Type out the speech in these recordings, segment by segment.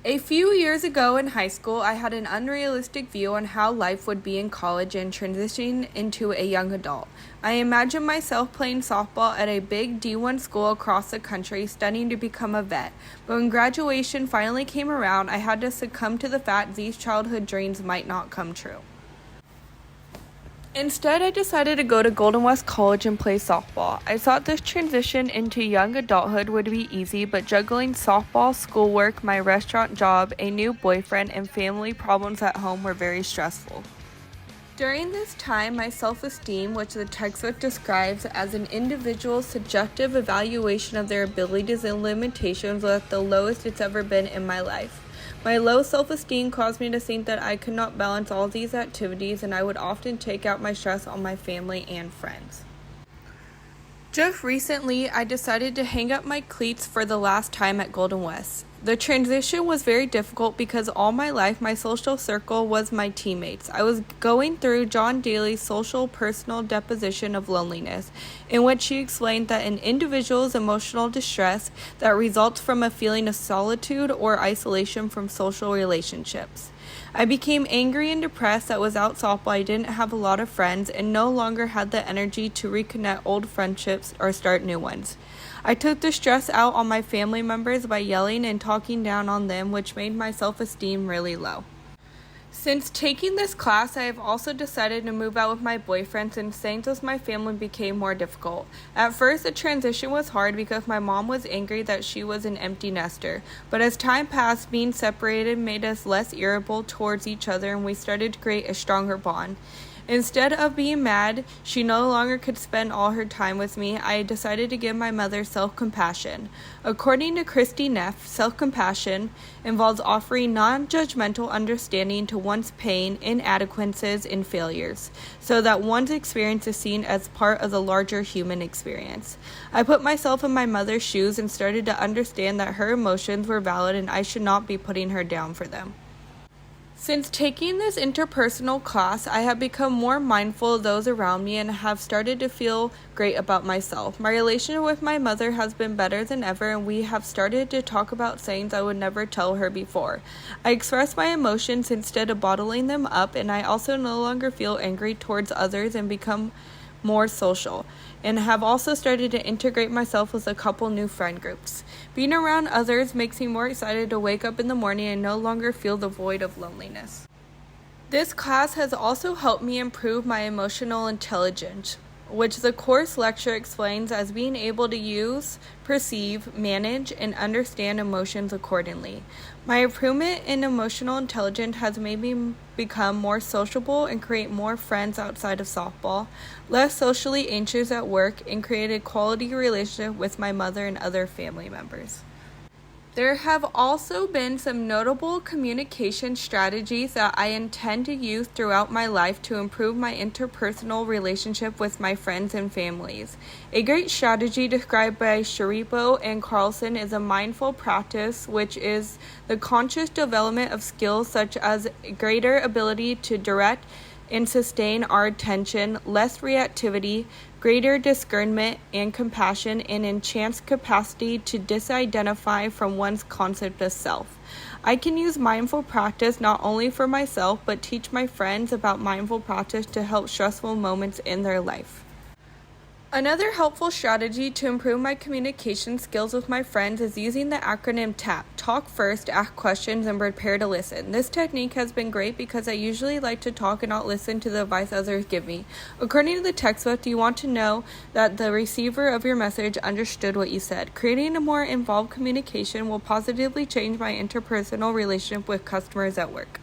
A few years ago in high school, I had an unrealistic view on how life would be in college and transitioning into a young adult. I imagined myself playing softball at a big D1 school across the country, studying to become a vet. But when graduation finally came around, I had to succumb to the fact these childhood dreams might not come true. Instead, I decided to go to Golden West College and play softball. I thought this transition into young adulthood would be easy, but juggling softball, schoolwork, my restaurant job, a new boyfriend, and family problems at home were very stressful. During this time, my self-esteem, which the textbook describes as an individual's subjective evaluation of their abilities and limitations, was at the lowest it's ever been in my life. My low self-esteem caused me to think that I could not balance all these activities, and I would often take out my stress on my family and friends. Just recently, I decided to hang up my cleats for the last time at Golden West. The transition was very difficult because all my life my social circle was my teammates. I was going through John Daly's social personal deposition of loneliness, in which he explained that an individual's emotional distress that results from a feeling of solitude or isolation from social relationships. I became angry and depressed that without softball I didn't have a lot of friends and no longer had the energy to reconnect old friendships or start new ones. I took the stress out on my family members by yelling and talking down on them, which made my self-esteem really low. Since taking this class, I have also decided to move out with my boyfriend since things with my family became more difficult. At first, the transition was hard because my mom was angry that she was an empty nester. But as time passed, being separated made us less irritable towards each other and we started to create a stronger bond. Instead of being mad she no longer could spend all her time with me, I decided to give my mother self-compassion. According to Christy Neff, self-compassion involves offering non-judgmental understanding to one's pain, inadequacies, and failures, so that one's experience is seen as part of the larger human experience. I put myself in my mother's shoes and started to understand that her emotions were valid and I should not be putting her down for them. Since taking this interpersonal class, I have become more mindful of those around me and have started to feel great about myself. My relationship with my mother has been better than ever, and we have started to talk about things I would never tell her before. I express my emotions instead of bottling them up, and I also no longer feel angry towards others and become more social, and have also started to integrate myself with a couple new friend groups. Being around others makes me more excited to wake up in the morning and no longer feel the void of loneliness. This class has also helped me improve my emotional intelligence, which the course lecture explains as being able to use, perceive, manage, and understand emotions accordingly. My improvement in emotional intelligence has made me become more sociable and create more friends outside of softball, less socially anxious at work, and created quality relationship with my mother and other family members. There have also been some notable communication strategies that I intend to use throughout my life to improve my interpersonal relationship with my friends and families. A great strategy described by Sharipo and Carlson is a mindful practice, which is the conscious development of skills such as greater ability to direct and sustain our attention, less reactivity, greater discernment and compassion, and enhanced capacity to disidentify from one's concept of self. I can use mindful practice not only for myself, but teach my friends about mindful practice to help stressful moments in their life. Another helpful strategy to improve my communication skills with my friends is using the acronym TAP: talk first, ask questions, and prepare to listen. This technique has been great because I usually like to talk and not listen to the advice others give me. According to the textbook, you want to know that the receiver of your message understood what you said. Creating a more involved communication will positively change my interpersonal relationship with customers at work.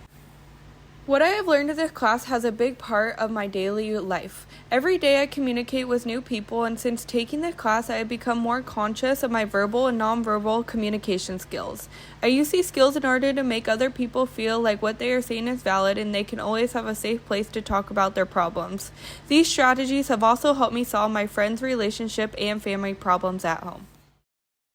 What I have learned in this class has a big part of my daily life. Every day I communicate with new people, and since taking this class I have become more conscious of my verbal and nonverbal communication skills. I use these skills in order to make other people feel like what they are saying is valid and they can always have a safe place to talk about their problems. These strategies have also helped me solve my friends' relationship and family problems at home.